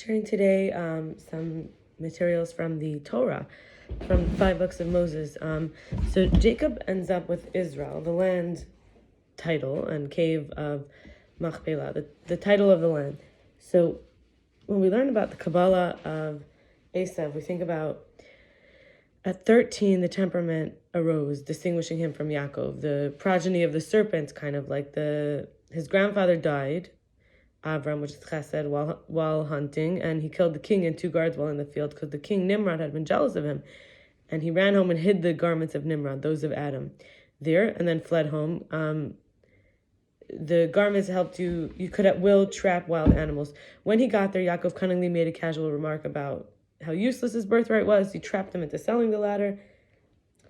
sharing today some materials from the Torah, from the 5 books of Moses. So Jacob ends up with Israel, the land title and cave of Machpelah, the title of the land. So when we learn about the Kabbalah of Esav, we think about at 13, the temperament arose, distinguishing him from Yaakov, the progeny of the serpent, kind of like his grandfather died, Avram, which is chesed, while hunting, and he killed the king and 2 guards while in the field because the king Nimrod had been jealous of him, and he ran home and hid the garments of Nimrod, those of Adam, there, and then fled home. The garments helped you could at will trap wild animals. When he got there, Yaakov cunningly made a casual remark about how useless his birthright was. He trapped him into selling the latter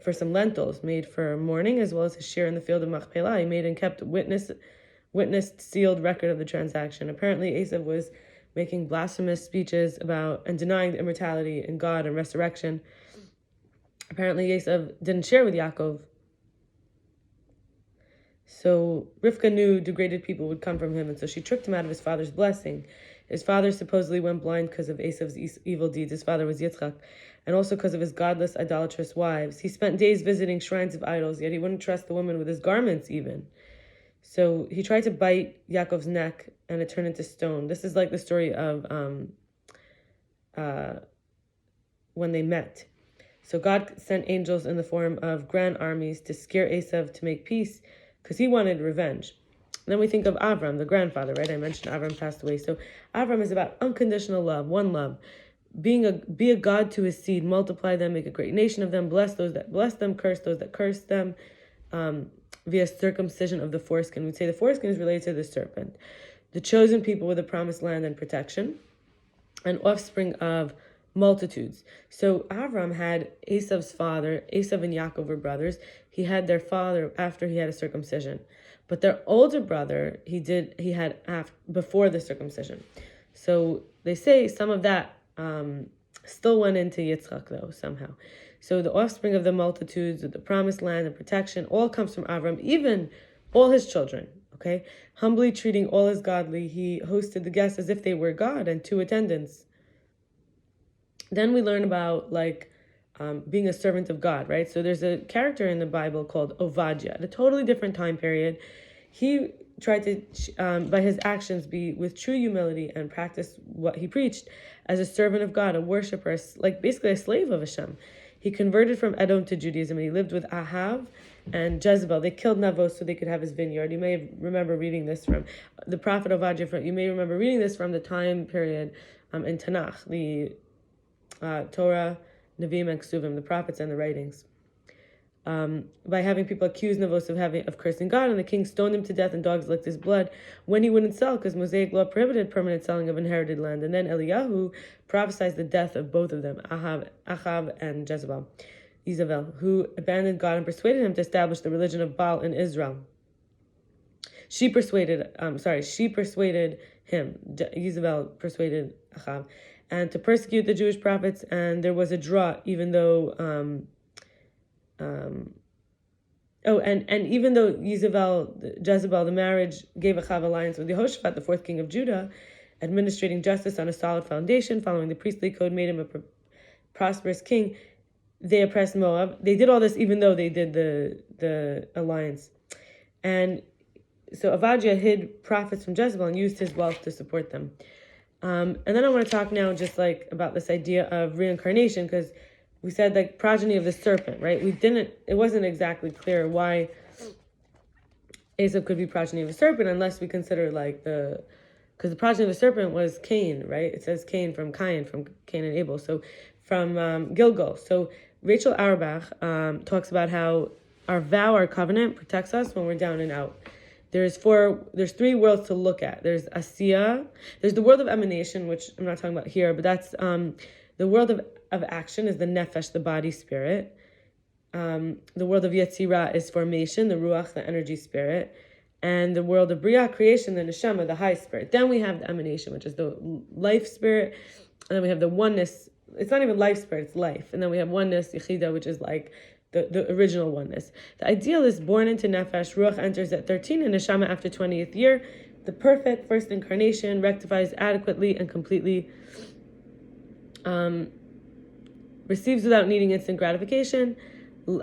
for some lentils made for mourning, as well as his share in the field of Machpelah. He made and kept witnessed sealed record of the transaction. Apparently, Esav was making blasphemous speeches about and denying the immortality in God and resurrection. Apparently, Esav didn't share with Yaakov. So Rivka knew degraded people would come from him, and so she tricked him out of his father's blessing. His father supposedly went blind because of Esav's evil deeds. His father was Yitzchak, and also because of his godless, idolatrous wives. He spent days visiting shrines of idols, yet he wouldn't trust the woman with his garments even. So he tried to bite Yaakov's neck, and it turned into stone. This is like the story of when they met. So God sent angels in the form of grand armies to scare Esav to make peace, because he wanted revenge. Then we think of Avram, the grandfather, right? I mentioned Avram passed away. So Avram is about unconditional love, one love. Be a God to his seed, multiply them, make a great nation of them, bless those that bless them, curse those that curse them, via circumcision of the foreskin. We'd say the foreskin is related to the serpent. The chosen people with the promised land and protection, and offspring of multitudes. So Avram had Esav's father. Esav and Yaakov were brothers. He had their father after he had a circumcision. But their older brother, he had before the circumcision. So they say some of that still went into Yitzchak, though, somehow. So the offspring of the multitudes, of the promised land and protection, all comes from Avram, even all his children, okay? Humbly treating all as godly, he hosted the guests as if they were God and 2 attendants. Then we learn about, being a servant of God, right? So there's a character in the Bible called Ovadia, at a totally different time period. He tried to, by his actions, be with true humility and practice what he preached as a servant of God, a worshiper, basically a slave of Hashem. He converted from Edom to Judaism, and he lived with Ahav and Jezebel. They killed Navos so they could have his vineyard. You may remember reading this from the prophet Ovadia. You may remember reading this from the time period in Tanakh, the Torah, Nevi'im, and Ksuvim, the prophets and the writings. By having people accuse Navos of cursing God, and the king stoned him to death, and dogs licked his blood when he wouldn't sell, because Mosaic law prohibited permanent selling of inherited land. And then Eliyahu prophesied the death of both of them, Achav and Jezebel, who abandoned God and persuaded him to establish the religion of Baal in Israel. She persuaded him. Jezebel persuaded Achav, and to persecute the Jewish prophets, and there was a drought, even though even though Jezebel, the marriage gave Achav alliance with Yehoshaphat, the 4th king of Judah, administrating justice on a solid foundation, following the priestly code, made him a prosperous king. They oppressed Moab. They did all this even though they did the alliance. And so Avadia hid prophets from Jezebel and used his wealth to support them. And then I want to talk now just about this idea of reincarnation, because we said progeny of the serpent, right? It wasn't exactly clear why Esav could be progeny of a serpent unless we consider because the progeny of the serpent was Cain, right? It says Cain from Cain and Abel. So from Gilgal. So Rachel Auerbach talks about how our vow, our covenant protects us when we're down and out. There's 3 worlds to look at. There's Asiya, there's the world of emanation, which I'm not talking about here, but that's the world of action is the nefesh, the body spirit. The world of Yetzirah is formation, the ruach, the energy spirit. And the world of Bria, creation, the neshama, the high spirit. Then we have the emanation, which is the life spirit. And then we have the oneness. It's not even life spirit, it's life. And then we have oneness, Yechida, which is the original oneness. The ideal is born into nefesh. Ruach enters at 13 and neshama after 20th year. the perfect first incarnation, rectifies adequately and completely, receives without needing instant gratification. So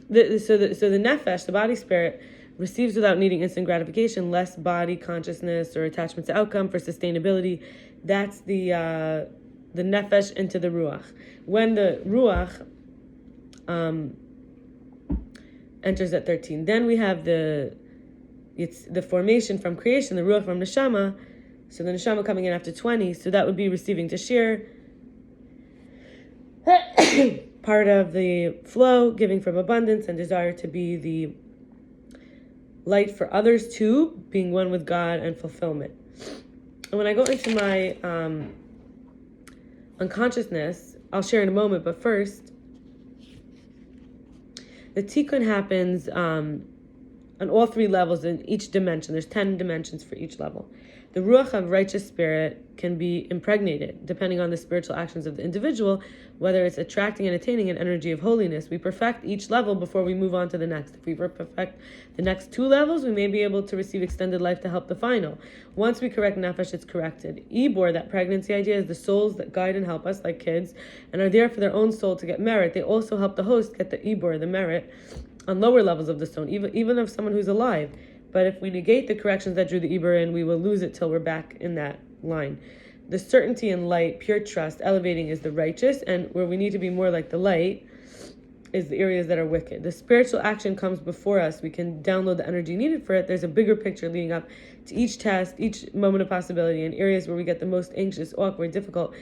the nefesh, the body spirit, receives without needing instant gratification, less body consciousness or attachment to outcome for sustainability. That's the nefesh into the ruach. When the ruach enters at 13, then we have it's the formation from creation, the ruach from neshama. So the neshama coming in after 20, so that would be receiving tashir, part of the flow, giving from abundance and desire to be the light for others too, being one with God and fulfillment. And when I go into my unconsciousness, I'll share in a moment, but first, the tikkun happens on all three levels in each dimension. There's 10 dimensions for each level. The ruach of righteous spirit can be impregnated, depending on the spiritual actions of the individual, whether it's attracting and attaining an energy of holiness. We perfect each level before we move on to the next. If we perfect the next 2 levels, we may be able to receive extended life to help the final. Once we correct nefesh, it's corrected. Ibor, that pregnancy idea, is the souls that guide and help us, like kids, and are there for their own soul to get merit. They also help the host get the ibor, the merit, on lower levels of the stone, even of someone who's alive. But if we negate the corrections that drew the Ibor in, we will lose it till we're back in that line. The certainty and light, pure trust, elevating is the righteous, and where we need to be more like the light is the areas that are wicked. The spiritual action comes before us. We can download the energy needed for it. There's a bigger picture leading up to each test, each moment of possibility, and areas where we get the most anxious, awkward, difficult.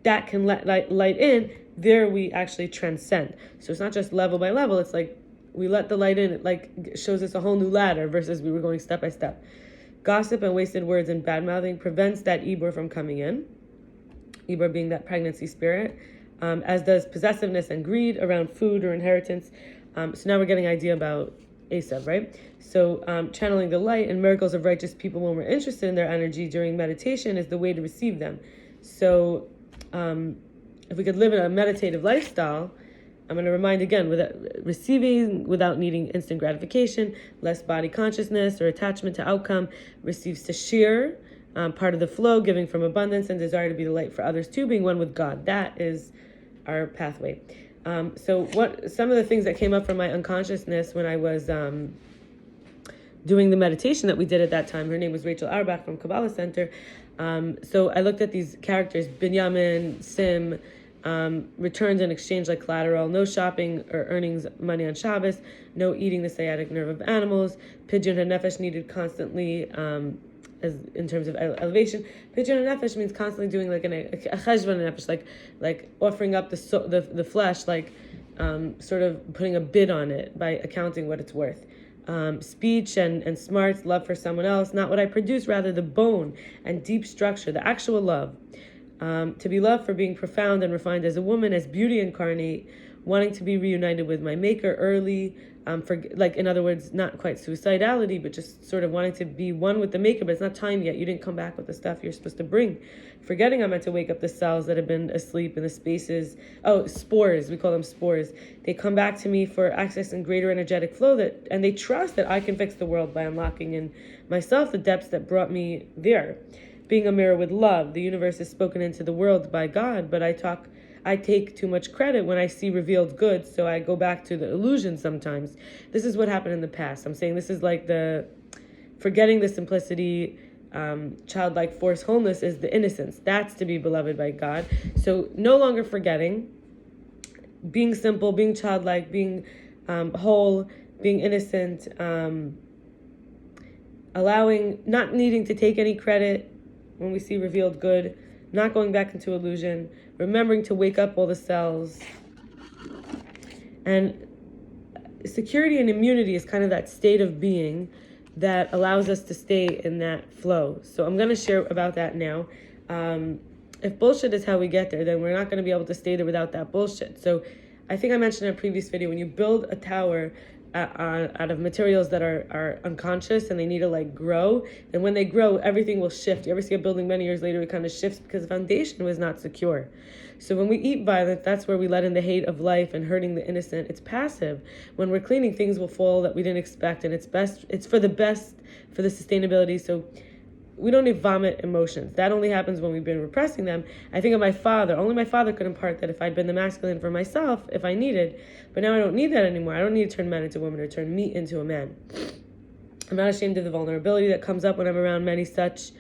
That can let light in. There we actually transcend. So it's not just level by level. It's like we let the light in, it like shows us a whole new ladder versus we were going step by step. Gossip and wasted words and bad mouthing prevents that Ibor from coming in. Ibor being that pregnancy spirit, as does possessiveness and greed around food or inheritance. So now we're getting an idea about Esav, right? So channeling the light and miracles of righteous people when we're interested in their energy during meditation is the way to receive them. So if we could live in a meditative lifestyle, I'm going to remind again, receiving without needing instant gratification, less body consciousness or attachment to outcome, receives tashir, part of the flow, giving from abundance and desire to be the light for others too, being one with God. That is our pathway. So what some of the things that came up from my unconsciousness when I was doing the meditation that we did at that time, her name was Rachel Auerbach from Kabbalah Center. So I looked at these characters, Binyamin, Sim, returns in exchange like collateral, no shopping or earnings money on Shabbos, no eating the sciatic nerve of animals, Pidyon HaNefesh needed constantly, as in terms of elevation. Pidyon HaNefesh means constantly doing like a cheshbon HaNefesh, like offering up the flesh, like sort of putting a bid on it by accounting what it's worth. Speech and smarts, love for someone else, not what I produce, rather the bone and deep structure, the actual love. To be loved for being profound and refined as a woman, as beauty incarnate, wanting to be reunited with my maker early, for like, in other words, not quite suicidality, but just sort of wanting to be one with the maker, but it's not time yet. You didn't come back with the stuff you're supposed to bring. Forgetting I'm meant to wake up the cells that have been asleep in the spaces. Oh, spores, we call them spores. They come back to me for access and greater energetic flow, and they trust that I can fix the world by unlocking in myself the depths that brought me there. Being a mirror with love, the universe is spoken into the world by God, but I take too much credit when I see revealed good, so I go back to the illusion sometimes. This is what happened in the past. I'm saying this is like the forgetting the simplicity, childlike force, wholeness is the innocence. That's to be beloved by God. So no longer forgetting, being simple, being childlike, being whole, being innocent, allowing, not needing to take any credit when we see revealed good, not going back into illusion, remembering to wake up all the cells. And security and immunity is kind of that state of being that allows us to stay in that flow. So I'm going to share about that now. If bullshit is how we get there, then we're not going to be able to stay there without that bullshit. So I think I mentioned in a previous video, when you build a tower, out of materials that are unconscious and they need to like grow, and when they grow, everything will shift. You ever see a building many years later, it kind of shifts because the foundation was not secure. So when we eat violence, that's where we let in the hate of life and hurting the innocent. It's passive. When we're cleaning, things will fall that we didn't expect, and it's for the best, for the sustainability. So we don't need vomit emotions. That only happens when we've been repressing them. I think of my father. Only my father could impart that if I'd been the masculine for myself, if I needed. But now I don't need that anymore. I don't need to turn men into women or turn me into a man. I'm not ashamed of the vulnerability that comes up when I'm around many such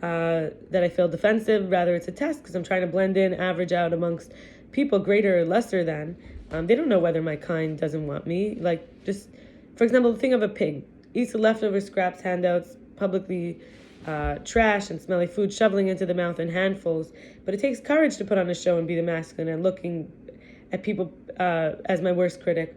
that I feel defensive. Rather, it's a test because I'm trying to blend in, average out amongst people greater or lesser than. They don't know whether my kind doesn't want me. Like, just, for example, think of a pig. Eats the leftover scraps, handouts, publicly trash and smelly food, shoveling into the mouth in handfuls. But it takes courage to put on a show and be the masculine and looking at people as my worst critic.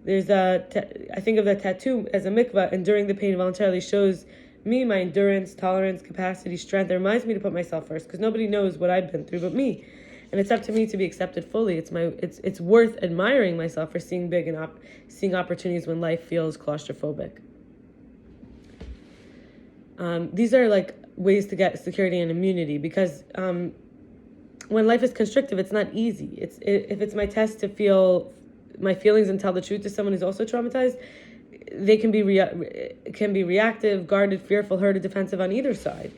There's I think of that tattoo as a mikvah. Enduring the pain voluntarily shows me my endurance, tolerance, capacity, strength. It reminds me to put myself first because nobody knows what I've been through but me. And it's up to me to be accepted fully. It's worth admiring myself for seeing big and seeing opportunities when life feels claustrophobic. These are like ways to get security and immunity because when life is constrictive, it's not easy. If it's my test to feel my feelings and tell the truth to someone who's also traumatized, they can be reactive, guarded, fearful, hurt, or defensive on either side.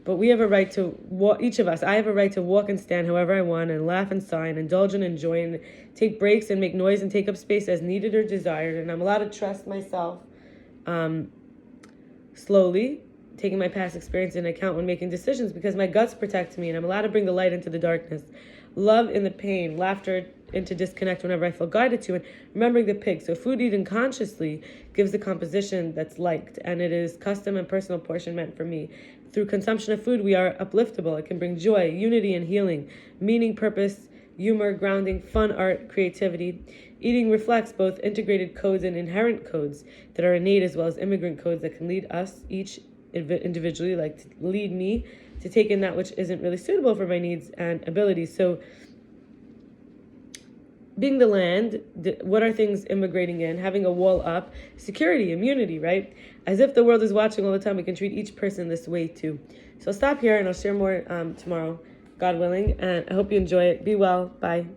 But we have a right to each of us. I have a right to walk and stand however I want, and laugh and sigh, and indulge and enjoy, and take breaks and make noise and take up space as needed or desired. And I'm allowed to trust myself slowly, taking my past experience into account when making decisions because my guts protect me, and I'm allowed to bring the light into the darkness. Love in the pain, laughter into disconnect whenever I feel guided to, and remembering the pig. So food eaten consciously gives the composition that's liked, and it is custom and personal portion meant for me. Through consumption of food, we are upliftable. It can bring joy, unity, and healing, meaning, purpose, humor, grounding, fun, art, creativity. Eating reflects both integrated codes and inherent codes that are innate, as well as immigrant codes that can lead us each individually, like to lead me to take in that which isn't really suitable for my needs and abilities. So being the land, what are things immigrating in? Having a wall up, security, immunity, right? As if the world is watching all the time, we can treat each person this way too. So I'll stop here and I'll share more tomorrow, God willing, and I hope you enjoy it. Be well. Bye.